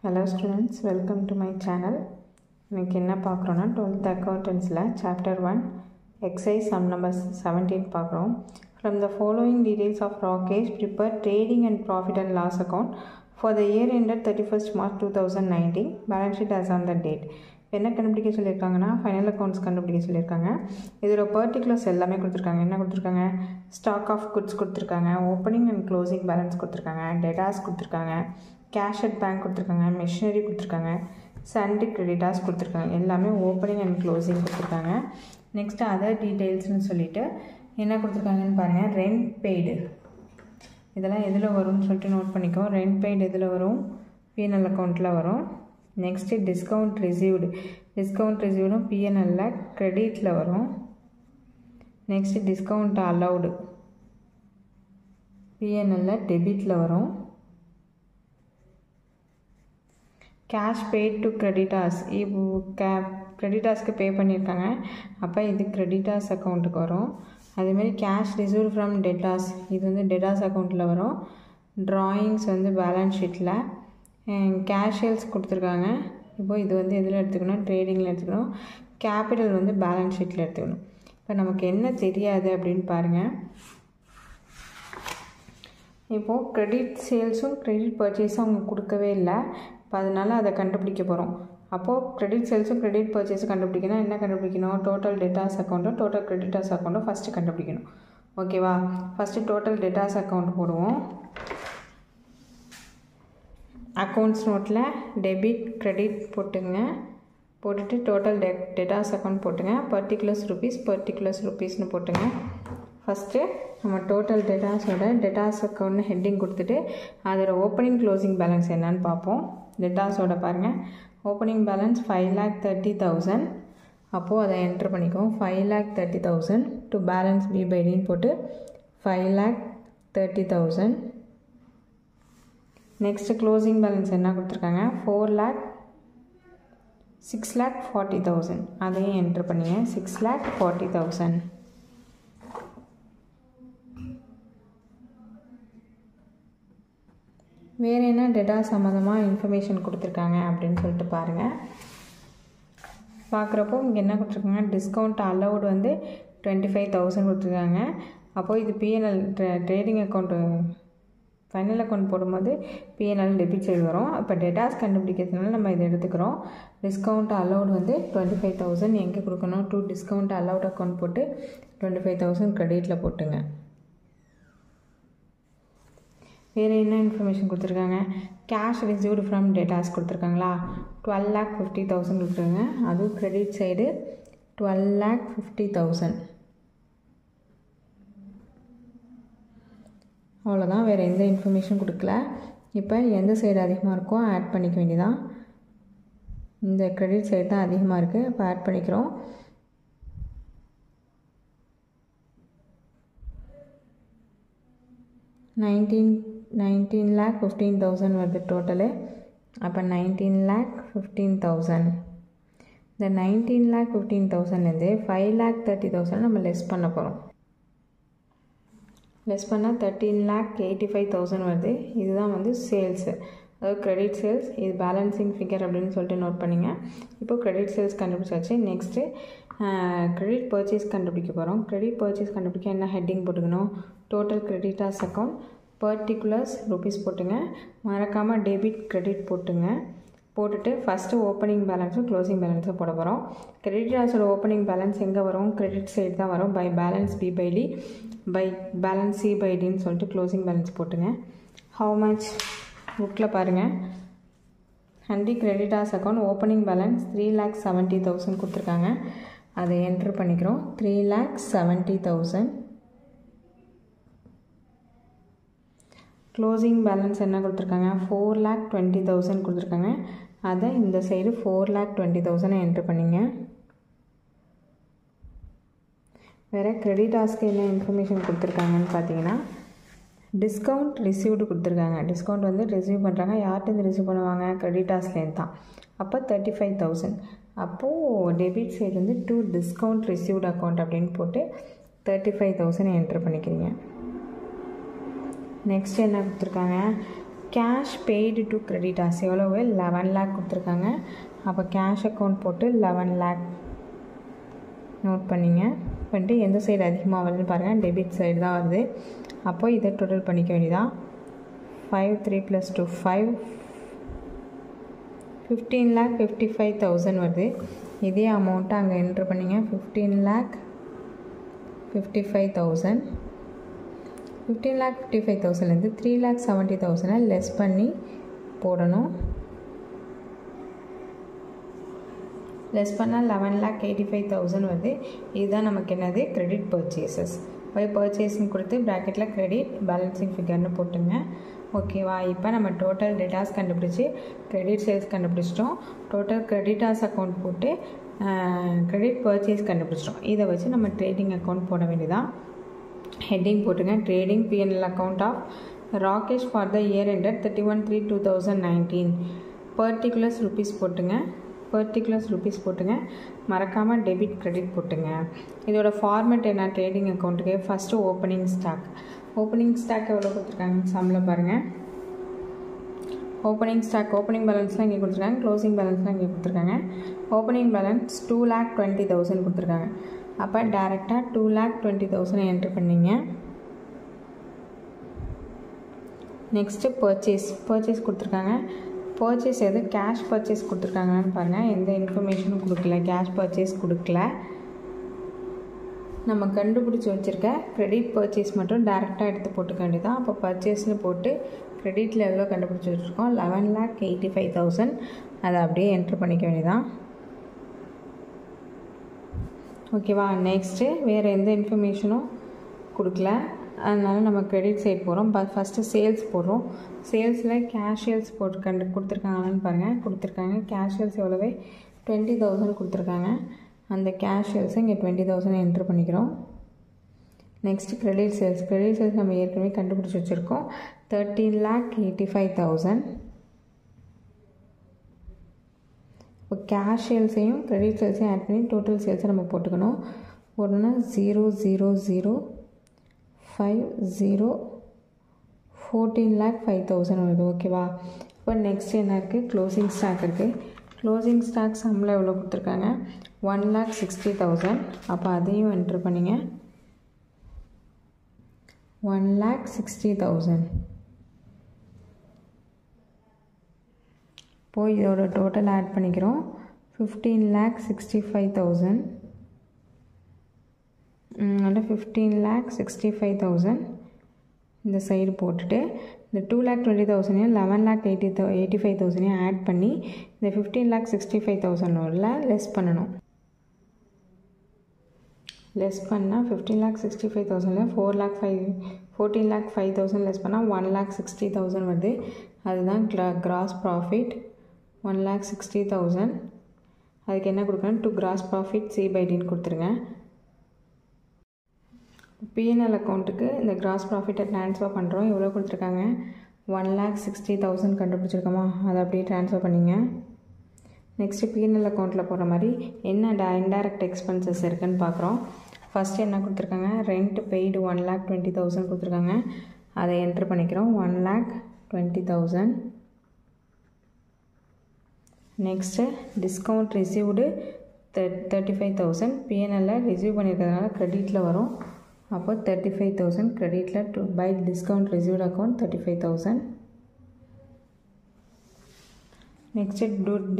Hello students, welcome to my channel. இன்னைக்கு என்ன பார்க்குறோன்னா 12th accountancyல chapter 1 exercise sum number 17 பார்க்குறோம். From the following details of Rakesh prepare trading and profit and loss account for the year ended 31st March 2019, balance sheet as on the date. என்ன கண்டுபிடிக்க சொல்லியிருக்காங்கன்னா final accounts கண்டுபிடிக்க சொல்லியிருக்காங்க. இதோட particulars எல்லாமே கொடுத்துருக்காங்க. என்ன கொடுத்துருக்காங்க? ஸ்டாக் ஆஃப் குட்ஸ் கொடுத்துருக்காங்க, ஓப்பனிங் அண்ட் க்ளோசிங் பேலன்ஸ் கொடுத்துருக்காங்க, டேட்டாஸ் கொடுத்துருக்காங்க, கேஷ் அட் பேங்க் கொடுத்துருக்காங்க, மிஷினரி கொடுத்துருக்காங்க, சண்டே கிரெடிட்டாஸ் கொடுத்துருக்காங்க. எல்லாமே ஓப்பனிங் அண்ட் க்ளோசிங் கொடுத்துருக்காங்க. நெக்ஸ்ட்டு அதர் டீட்டெயில்ஸ்னு சொல்லிவிட்டு என்ன கொடுத்துருக்காங்கன்னு பாருங்கள். ரெண்ட் பெய்டு இதெல்லாம் எதில் வரும்னு சொல்லிட்டு நோட் பண்ணிக்கோ. ரெண்ட் பெய்டு எதில் வரும்? பிஎன்எல் அக்கௌண்ட்டில் வரும். நெக்ஸ்ட்டு டிஸ்கவுண்ட் ரிசீவ்டும் பிஎன்எல்லில் க்ரெடிட்டில் வரும். நெக்ஸ்ட்டு டிஸ்கவுண்ட் அலவுடு பிஎன்எல்லில் டெபிட்டில் வரும். கேஷ் பெய்ட் டு கிரெடிட்டாஸ், கிரெடிட்டாஸ்க்கு பே பண்ணியிருக்காங்க, அப்போ இது கிரெடிட்டாஸ் அக்கௌண்ட்டுக்கு வரும். அதேமாதிரி கேஷ் ரிசீவ்டு ஃப்ரம் டெட்டாஸ், இது வந்து டெட்டாஸ் அக்கௌண்ட்டில் வரும். ட்ராயிங்ஸ் வந்து பேலன்ஸ் ஷீட்டில், கேஷ் சேல்ஸ் கொடுத்துருக்காங்க. இப்போது இது வந்து எதில் எடுத்துக்கணும்? ட்ரேடிங்கில் எடுத்துக்கணும். கேபிட்டல் வந்து பேலன்ஸ் ஷீட்டில் எடுத்துக்கணும். இப்போ நமக்கு என்ன தெரியாது அப்படின்னு பாருங்கள். இப்போது க்ரெடிட் சேல்ஸும் க்ரெடிட் பர்ச்சேஸும் அவங்க கொடுக்கவே இல்லை. இப்போ அதனால் அதை கண்டுபிடிக்க போகிறோம். அப்போது க்ரெடிட் சேல்ஸும் க்ரெடிட் பர்ச்சேஸும் கண்டுபிடிக்கணும். என்ன கண்டுபிடிக்கணும்? டோட்டல் டெட்டாஸ் அக்கௌண்ட்டும் டோட்டல் க்ரெடிட்டாஸ் அக்கௌண்ட்டும் ஃபஸ்ட்டு கண்டுபிடிக்கணும். ஓகேவா? ஃபஸ்ட்டு டோட்டல் டெட்டாஸ் அக்கௌண்ட் போடுவோம். அக்கௌண்ட்ஸ் நோட்டில் டெபிட் கிரெடிட் போட்டுங்க. போட்டுட்டு டோட்டல் டெட்டாஸ் அக்கௌண்ட் போட்டுங்க. பர்டிகுலர்ஸ் ருபீஸ்னு போட்டுங்க. ஃபஸ்ட்டு நம்ம டோட்டல் டெட்டாஸ் அக்கௌண்ட்னு ஹெட்டிங் கொடுத்துட்டு அதோட ஓப்பனிங் க்ளோசிங் பேலன்ஸ் என்னன்னு பார்ப்போம். டெட்டாஸோட பாருங்கள். Opening balance 5,30,000. அப்போது அதை என்ட்ரு பண்ணிக்கோம். 5,30,000 டு பேலன்ஸ் பி பை டின்னு போட்டு 5,30,000. நெக்ஸ்ட்டு க்ளோசிங் பேலன்ஸ் என்ன கொடுத்துருக்காங்க? 6,40,000. அதையும் என்ட்ரு பண்ணிங்க. 6,40,000. வேறு என்ன டெட்டா சம்மந்தமாக இன்ஃபர்மேஷன் கொடுத்துருக்காங்க அப்படின்னு சொல்லிட்டு பாருங்கள். பார்க்குறப்போ இங்கே என்ன கொடுத்துருக்காங்க? டிஸ்கவுண்ட் அலவுட் வந்து 25,000 கொடுத்துருக்காங்க. அப்போது இது PNL trading account final account போடும்போது பிஎன்எல் டெபிட் சைடு வரும். இப்போ டெட்டாஸ் கண்டுபிடிக்கிறதுனால நம்ம இதை எடுத்துக்கிறோம். டிஸ்கவுண்ட் அலவுட் வந்து 25,000 எங்கே கொடுக்கணும்? டூ டிஸ்கவுண்ட் அலவுட் அக்கௌண்ட் போட்டு 25,000 க்ரெடிட்டில் போட்டுங்க. வேறு என்ன இன்ஃபர்மேஷன் கொடுத்துருக்காங்க? கேஷ் ரிசீவ்டு ஃப்ரம் டெட்டாஸ் கொடுத்துருக்காங்களா? 12,50,000 கொடுத்துருங்க. அதுவும் க்ரெடிட் சைடு 12,50,000. அவ்வளோதான், வேறு எந்த இன்ஃபர்மேஷன் கொடுக்கல. இப்போ எந்த சைடு அதிகமாக இருக்கோ ஆட் பண்ணிக்க வேண்டியதான். இந்த க்ரெடிட் சைடு தான் அதிகமாக இருக்குது. இப்போ ஆட் பண்ணிக்கிறோம். $19,15,000 வருது டோட்டலு. அப்போ 19,15,000. இந்த 19,15,000லேருந்து 5,30,000 நம்ம லெஸ் பண்ண போகிறோம். லெஸ் பண்ணால் 13,85,000 வருது. இதுதான் வந்து சேல்ஸு, அதாவது க்ரெடிட் சேல்ஸ். இது பேலன்சிங் ஃபிகர் அப்படின்னு சொல்லிட்டு நோட் பண்ணிங்க. இப்போது க்ரெடிட் சேல்ஸ் கண்டுபிடிச்சாச்சு. நெக்ஸ்ட்டு க்ரெடிட் பர்ச்சேஸ் கண்டுபிடிக்க போகிறோம். க்ரெடிட் பர்ச்சேஸ் கண்டுபிடிக்க என்ன ஹெட்டிங் போட்டுக்கணும்? டோட்டல் க்ரெடிட்டாஸ் அக்கௌண்ட், பர்டிகுலர்ஸ் ருபீஸ் போட்டுங்க. மறக்காமல் டெபிட் கிரெடிட் போட்டுங்க. போட்டுட்டு ஃபஸ்ட்டு ஓப்பனிங் பேலன்ஸும் க்ளோசிங் பேலன்ஸும் போட போகிறோம். கிரெடிட்டாஸோட ஓப்பனிங் பேலன்ஸ் எங்கே வரும்? கிரெடிட் சைடு தான் வரும். By balance b by d by balance c by டின்னு சொல்லிட்டு க்ளோசிங் பேலன்ஸ் போட்டுங்க. ஹவு மச் புக்கில் பாருங்கள். ஹண்டி கிரெடிட்டாஸ் அக்கௌண்ட் ஓப்பனிங் பேலன்ஸ் 3,70,000 கொடுத்துருக்காங்க. அதை என்ட்ரு பண்ணிக்கிறோம். 3,70,000. க்ளோசிங் பேலன்ஸ் என்ன கொடுத்துருக்காங்க? 4,20,000 கொடுத்துருக்காங்க. அதை இந்த சைடு 4,20,000 என்ட்ரு பண்ணிங்க. வேறு க்ரெடிட்டாஸ்க்கு என்ன இன்ஃபர்மேஷன் கொடுத்துருக்காங்கன்னு பார்த்தீங்கன்னா டிஸ்கவுண்ட் ரிசீவ்டு கொடுத்துருக்காங்க. டிஸ்கவுண்ட் வந்து ரிசீவ் பண்ணுறாங்க. யார்கிட்ட ரிசீவ் பண்ணுவாங்க? க்ரெடிட்டாஸ்லேருந்து தான். அப்போ 35,000. அப்போது டெபிட் சைடு வந்து டூ டிஸ்கவுண்ட் ரிசீவ்டு அக்கௌண்ட் அப்படின்னு போட்டு 35,000 என்ட்ரு பண்ணிக்கிறீங்க. நெக்ஸ்ட் என்ன கொடுத்துருக்காங்க? கேஷ் பெய்டு டு கிரெடிட்டார்ஸ் எவ்வளவு 11 lakh கொடுத்துருக்காங்க. அப்போ கேஷ் அக்கௌண்ட் போட்டு 11 lakh நோட் பண்ணிங்க. பண்ணிட்டு எந்த சைடு அதிகமாக வருதுன்னு பாருங்கள், டெபிட் சைடு தான் வருது. அப்போ இதை டோட்டல் பண்ணிக்க வேண்டியதான். 5 3 + 2 5 15,55,000 வருது. இதே அமௌண்ட்டை அங்கே என்ட்ரு பண்ணிங்க. 15,55,000 15,55,000லேருந்து 3,70,000 லெஸ் பண்ணி போடணும். லெஸ் பண்ணால் 11,85,000 வருது. இதுதான் நமக்கு என்னது கிரெடிட் பர்ச்சேசஸ். போய் பர்ச்சேஸ்ன்னு கொடுத்து ப்ராக்கெட்டில் கிரெடிட் பேலன்சிங் ஃபிகர்னு போட்டுங்க. ஓகேவா? இப்போ நம்ம டோட்டல் டேட்டாஸ் கண்டுபிடிச்சி கிரெடிட் சேல்ஸ் கண்டுபிடிச்சிட்டோம். டோட்டல் கிரெடிட்டார்ஸ் அக்கௌண்ட் போட்டு கிரெடிட் பர்ச்சேஸ் கண்டுபிடிச்சிட்டோம். இதை வச்சு நம்ம ட்ரேடிங் அக்கௌண்ட் போட வேண்டியதான். ஹெட்டிங் போட்டுங்க, trading P&L account of Rakesh for the year ended 31/3/2019. Particulars rupees போட்டுங்க. மறக்காமல் டெபிட் கிரெடிட் போட்டுங்க. இதோட ஃபார்மேட் என்ன ட்ரேடிங் அக்கௌண்ட்டுக்கு? ஃபஸ்ட்டு ஓப்பனிங் ஸ்டாக் எவ்வளோ கொடுத்துருக்காங்க சம்மில் பாருங்கள். ஓப்பனிங் பேலன்ஸ்லாம் இங்கே கொடுத்துருக்காங்க, க்ளோசிங் பேலன்ஸ்லாம் இங்கே கொடுத்துருக்காங்க. ஓப்பனிங் பேலன்ஸ் 2,20,000 கொடுத்துருக்காங்க. அப்போ டேரெக்டாக 2,20,000 என்ட்ரு பண்ணிங்க. நெக்ஸ்ட்டு பர்ச்சேஸ் கொடுத்துருக்காங்க. பர்ச்சேஸ் எது கேஷ் பர்ச்சேஸ் கொடுத்துருக்காங்கன்னு பாருங்கள். எந்த இன்ஃபர்மேஷனும் கொடுக்கல, கேஷ் பர்ச்சேஸ் கொடுக்கல. நம்ம கண்டுபிடிச்சி வச்சுருக்க கிரெடிட் பர்ச்சேஸ் மட்டும் டேரெக்டாக எடுத்து போட்டுக்க வேண்டியதான். அப்போ பர்ச்சேஸ்னு போட்டு கிரெடிட்டில் எவ்வளோ கண்டுபிடிச்சி வச்சுருக்கோம் 11,85,000 அதை அப்படியே என்ட்ரு பண்ணிக்க வேண்டியதான். ஓகேவா? நெக்ஸ்ட்டு வேறு எந்த இன்ஃபர்மேஷனும் கொடுக்கல, அதனால் நம்ம கிரெடிட் சைட் போகிறோம். ஃபஸ்ட்டு சேல்ஸ் போடுறோம். சேல்ஸில் கேஷியல்ஸ் போட்டு கொடுத்துருக்காங்கன்னு பாருங்கள். கொடுத்துருக்காங்க. கேஷியல்ஸ் எவ்வளவு 20,000 கொடுத்துருக்காங்க. அந்த கேஷியல்ஸை இங்கே 20,000 என்ட்ரு பண்ணிக்கிறோம். நெக்ஸ்ட்டு கிரெடிட் சேல்ஸ் நம்ம ஏற்கனவே கண்டுபிடிச்சி வச்சுருக்கோம் 13,85,000. இப்போ கேஷ் சேல்ஸையும் கிரெடிட் சேல்ஸையும் ஆட் பண்ணி டோட்டல் சேல்ஸை நம்ம போட்டுக்கணும். ஒன்றுனா 0,0,0,50 14,05,000 வருது. ஓகேவா? இப்போ நெக்ஸ்ட் என்ன இருக்குது? க்ளோசிங் ஸ்டாக் இருக்குது. க்ளோசிங் ஸ்டாக் சம்மில் எவ்வளோ கொடுத்துருக்காங்க 1,60,000. அப்போ அதையும் என்ட்ரு பண்ணிங்க. 1,60,000. இப்போது இதோட டோட்டல் ஆட் பண்ணிக்கிறோம் 15,65,000. 15,65,000 இந்த சைடு போட்டுட்டு இந்த 2,20,000 11,85,000 ஆட் பண்ணி இந்த 15,65,000 லெஸ் பண்ணணும். லெஸ் பண்ணால் 15,65,000 14,05,000 லெஸ் பண்ணால் 1,60,000 வருது. அதுதான் கிராஸ் ப்ராஃபிட் 1,60,000. அதுக்கு என்ன கொடுக்கணும்? டு கிராஸ் ப்ராஃபிட் C/Dன்னு கொடுத்துருங்க. P&L அக்கௌண்ட்டுக்கு இந்த கிராஸ் ப்ராஃபிட்டை ட்ரான்ஸ்ஃபர் பண்ணுறோம். எவ்வளோ கொடுத்துருக்காங்க 1,60,000 கண்டுபிடிச்சிருக்கோமா, அதை அப்படியே ட்ரான்ஸ்ஃபர் பண்ணிங்க. நெக்ஸ்ட்டு P&L அக்கௌண்ட்டில் போகிற மாதிரி என்ன இன்டைரக்ட் எக்ஸ்பென்சஸ் இருக்குதுன்னு பார்க்குறோம். ஃபஸ்ட்டு என்ன கொடுத்துருக்காங்க? ரெண்ட் பெய்டு 1,20,000 கொடுத்துருக்காங்க. அதை என்ட்ரு பண்ணிக்கிறோம் 1,20,000. Next discount received 35,000. P&L receive பண்ணியிருக்கிறதுனால க்ரெடிட்டில் வரும். அப்போ 35,000 க்ரெடிட்டில் by discount received account 35,000. Next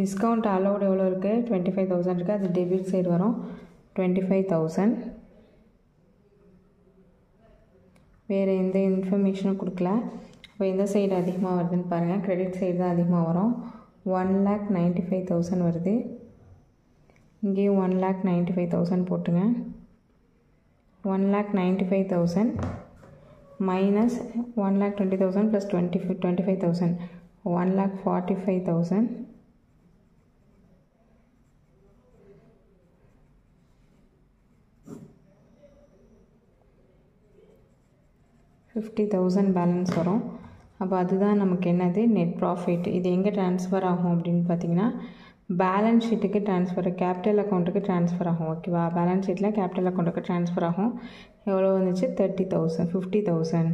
discount allowed எவ்வளோ இருக்குது 25,000 இருக்குது. அது டெபிட் சைடு வரும் 25,000. வேறு எந்த இன்ஃபர்மேஷனும் கொடுக்கல. இப்போ எந்த சைடு அதிகமாக வருதுன்னு பாருங்கள். க்ரெடிட் சைடு தான் அதிகமாக வரும். 1,95,000 வருது. இங்கேயும் 1,95,000 போட்டுங்க. 1,95,000 மைனஸ் 1,20,000 ப்ளஸ் 25,000 1,45,000. $50,000 பேலன்ஸ் வரும். அப்போ அதுதான் நமக்கு என்னது நெட் ப்ராஃபிட். இது எங்கே ட்ரான்ஸ்ஃபர் ஆகும் அப்படின்னு பார்த்தீங்கன்னா பேலன்ஸ் ஷீட்டுக்கு ட்ரான்ஸ்ஃபர், கேபிட்டல் அக்கௌண்ட்டுக்கு ட்ரான்ஸ்ஃபர் ஆகும். ஓகேவா? பேலன்ஸ் ஷீட்டில் கேபிட்டல் அக்கௌண்ட்டுக்கு ட்ரான்ஸ்ஃபர் ஆகும். எவ்வளோ வந்துச்சு 30,000 50,000.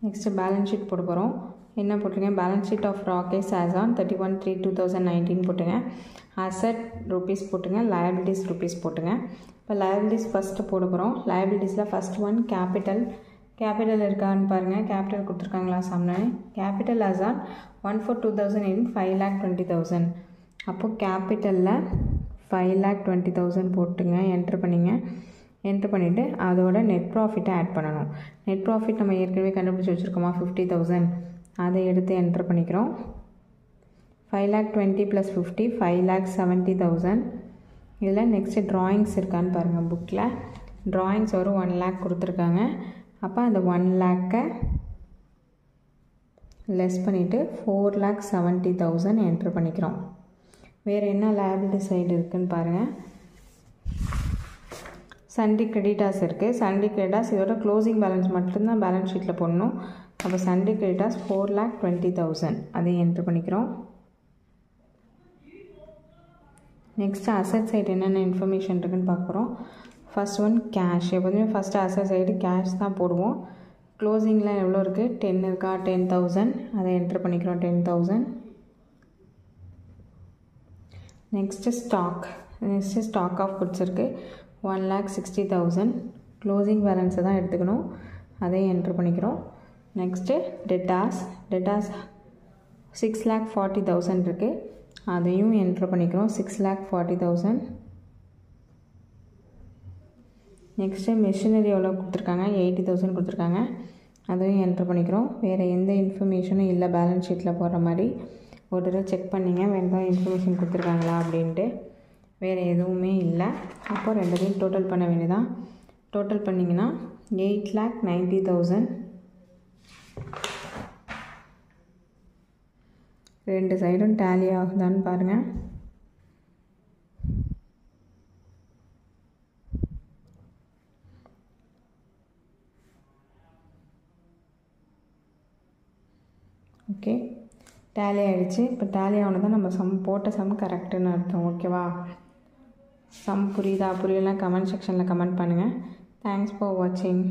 நெக்ஸ்ட்டு பேலன்ஸ் ஷீட் போட போகிறோம். என்ன போட்டுருங்க, balance sheet of Rakesh as on 31/3/2019 போட்டுங்க. அசட் ருபீஸ் போட்டுங்க, லயபிலிட்டிஸ் ருபீஸ் போட்டுங்க. இப்போ லயபிலிட்டிஸ் ஃபஸ்ட்டு போட போகிறோம். லயபிலிட்டிஸில் ஃபஸ்ட் ஒன் கேபிட்டல் இருக்கான்னு பாருங்கள். கேபிட்டல் கொடுத்துருக்காங்களா சாம்னே. Capital as on 1/4/2000 in 5,20,000. அப்போது கேபிட்டலில் 5,20,000 போட்டுங்க, என்ட்ரு பண்ணிங்க. என்ட்ரு பண்ணிவிட்டு அதோட நெட் ப்ராஃபிட்டை ஆட் பண்ணணும். நெட் ப்ராஃபிட் நம்ம ஏற்கனவே கண்டுபிடிச்சி வச்சுருக்கோமா 50,000, அதை எடுத்து என்ட்ரு பண்ணிக்கிறோம். 5,20,000 + 50 5,70,000. இதில் நெக்ஸ்ட்டு ட்ராயிங்ஸ் இருக்கான்னு பாருங்கள். புக்கில் ட்ராயிங்ஸ் ஒரு 1 lakh கொடுத்துருக்காங்க. அப்போ அந்த 1 lakh லெஸ் பண்ணிவிட்டு 4,70,000 என்ட்ரு பண்ணிக்கிறோம். வேறு என்ன லைபிலிட்டி சைடு இருக்குதுன்னு பாருங்கள். சண்டே கிரெடிட்டாஸ் இருக்குது. சண்டே கிரெடிட்டாஸ் இதோட க்ளோசிங் பேலன்ஸ் மட்டும்தான் பேலன்ஸ் ஷீட்டில் போடணும். அப்போ சண்டே கிரெடிட்டாஸ் 4,20,000 அதையும் என்ட்ரு பண்ணிக்கிறோம். நெக்ஸ்ட்டு அசட் சைடு என்னென்ன இன்ஃபர்மேஷன் இருக்குதுன்னு பார்க்குறோம். First one cash. எப்போதுமே ஃபஸ்ட்டு அசட் சைடு கேஷ் தான் போடுவோம். க்ளோசிங்கில் எவ்வளோ இருக்குது, 10 இருக்கா, 10,000 அதை என்ட்ரு பண்ணிக்கிறோம். 10,000. நெக்ஸ்ட்டு ஸ்டாக் ஆஃப் குட்ஸ் இருக்குது. 1,60,000. க்ளோசிங் பேலன்ஸை தான் எடுத்துக்கணும், அதையும் என்ட்ரு பண்ணிக்கிறோம். நெக்ஸ்ட்டு டெட்டாஸ் 6,40,000 இருக்குது, அதையும் என்ட்ரு பண்ணிக்கிறோம். 6,40,000. நெக்ஸ்ட்டு மெஷினரி எவ்வளோ கொடுத்துருக்காங்க, 80,000 கொடுத்துருக்காங்க, அதையும் என்ட்ரு பண்ணிக்கிறோம். வேறு எந்த இன்ஃபர்மேஷனும் இல்லை பேலன்ஸ் ஷீட்டில் போடுற மாதிரி. ஒரு தடவை செக் பண்ணிங்க வேறு இன்ஃபர்மேஷன் கொடுத்துருக்காங்களா அப்படின்ட்டு. வேறு எதுவுமே இல்லை. அப்போ ரெண்டுத்தையும் டோட்டல் பண்ண வேண்டியதான். டோட்டல் பண்ணிங்கன்னா 8,90,000. ரெண்டு சைடும் டேலி ஆகுதான்னு பாருங்கள். ஓகே, டேலி ஆகிடுச்சு. இப்போ டேலி ஆனதான் நம்ம போட்ட சம் கரெக்டுன்னு அர்த்தம். ஓகேவா? சம் புரியுதா புரியலாம் கமெண்ட் செக்ஷனில் கமெண்ட் பண்ணுங்கள். தேங்க்ஸ் ஃபார் வாட்சிங்.